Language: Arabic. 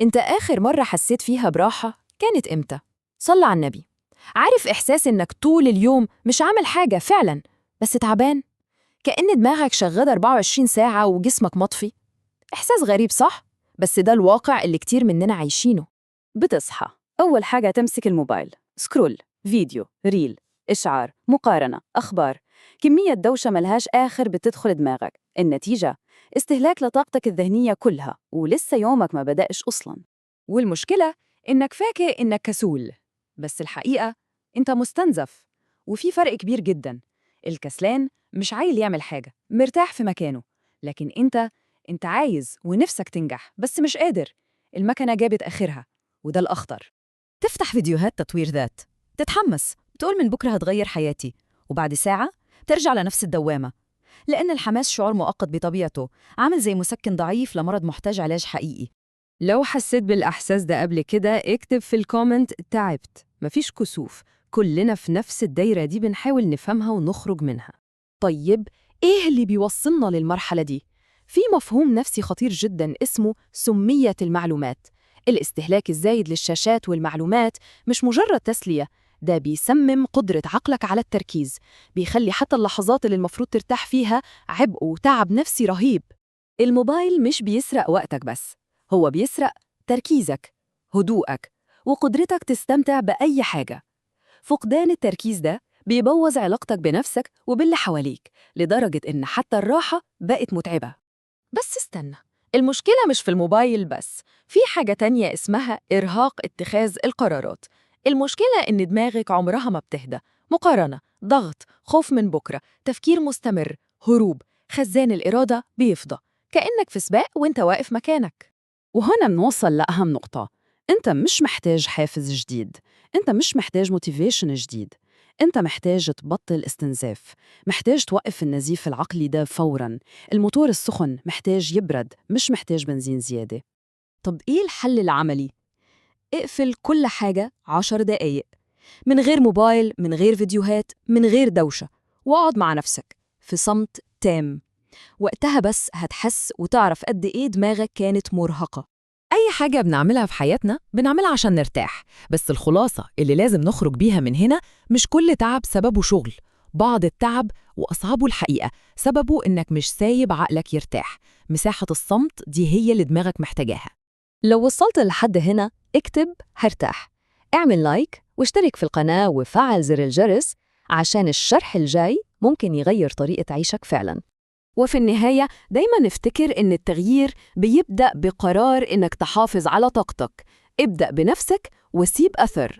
انت آخر مرة حسيت فيها براحة كانت امتى؟ صلى على النبي. عارف إحساس إنك طول اليوم مش عامل حاجة فعلاً بس تعبان؟ كأن دماغك شغالة 24 ساعة وجسمك مطفي. إحساس غريب صح؟ بس ده الواقع اللي كتير مننا عايشينه. بتصحى أول حاجة تمسك الموبايل، سكرول، فيديو، ريل، إشعار، مقارنة، أخبار. كمية دوشة ملهاش آخر بتدخل دماغك. النتيجة استهلاك لطاقتك الذهنية كلها ولسه يومك ما بدأش أصلاً. والمشكلة إنك فاكر إنك كسول، بس الحقيقة أنت مستنزف. وفي فرق كبير جداً. الكسلان مش عايل يعمل حاجة، مرتاح في مكانه. لكن أنت عايز ونفسك تنجح بس مش قادر. المكنة جابت آخرها، وده الأخطر. تفتح فيديوهات تطوير ذات، تتحمس، تقول من بكرة هتغير حياتي، وبعد ساعة ترجع لنفس الدوامة. لأن الحماس شعور مؤقت بطبيعته، عامل زي مسكن ضعيف لمرض محتاج علاج حقيقي. لو حسيت بالإحساس ده قبل كده اكتب في الكومنت تعبت. مفيش كسوف، كلنا في نفس الدايرة دي بنحاول نفهمها ونخرج منها. طيب إيه اللي بيوصلنا للمرحلة دي؟ في مفهوم نفسي خطير جدا اسمه سمية المعلومات. الاستهلاك الزايد للشاشات والمعلومات مش مجرد تسلية، ده بيسمم قدرة عقلك على التركيز، بيخلي حتى اللحظات اللي المفروض ترتاح فيها عبء وتعب نفسي رهيب. الموبايل مش بيسرق وقتك بس، هو بيسرق تركيزك، هدوءك، وقدرتك تستمتع بأي حاجة. فقدان التركيز ده بيبوظ علاقتك بنفسك وباللي حواليك، لدرجة إن حتى الراحة بقت متعبة. بس استنى، المشكلة مش في الموبايل بس، في حاجة تانية اسمها إرهاق اتخاذ القرارات. المشكلة إن دماغك عمرها ما بتهدى. مقارنة، ضغط، خوف من بكرة، تفكير مستمر، هروب، خزان الإرادة بيفضى، كأنك في سباق وإنت واقف مكانك. وهنا بنوصل لأهم نقطة. أنت مش محتاج حافز جديد، أنت مش محتاج موتيفيشن جديد، أنت محتاج تبطل استنزاف، محتاج توقف النزيف العقلي ده فوراً. الموتور السخن محتاج يبرد، مش محتاج بنزين زيادة. طب إيه الحل العملي؟ اقفل كل حاجة 10 دقايق، من غير موبايل، من غير فيديوهات، من غير دوشة، واقعد مع نفسك في صمت تام. وقتها بس هتحس وتعرف قد إيه دماغك كانت مرهقة. أي حاجة بنعملها في حياتنا بنعملها عشان نرتاح، بس الخلاصة اللي لازم نخرج بيها من هنا: مش كل تعب سببه شغل. بعض التعب وأصعبه الحقيقة سببه إنك مش سايب عقلك يرتاح. مساحة الصمت دي هي اللي دماغك محتاجاها. لو وصلت لحد هنا اكتب هرتاح، اعمل لايك واشترك في القناة وفعل زر الجرس عشان الشرح الجاي ممكن يغير طريقة عيشك فعلاً. وفي النهاية دايما نفتكر إن التغيير بيبدأ بقرار إنك تحافظ على طاقتك. ابدأ بنفسك وسيب أثر.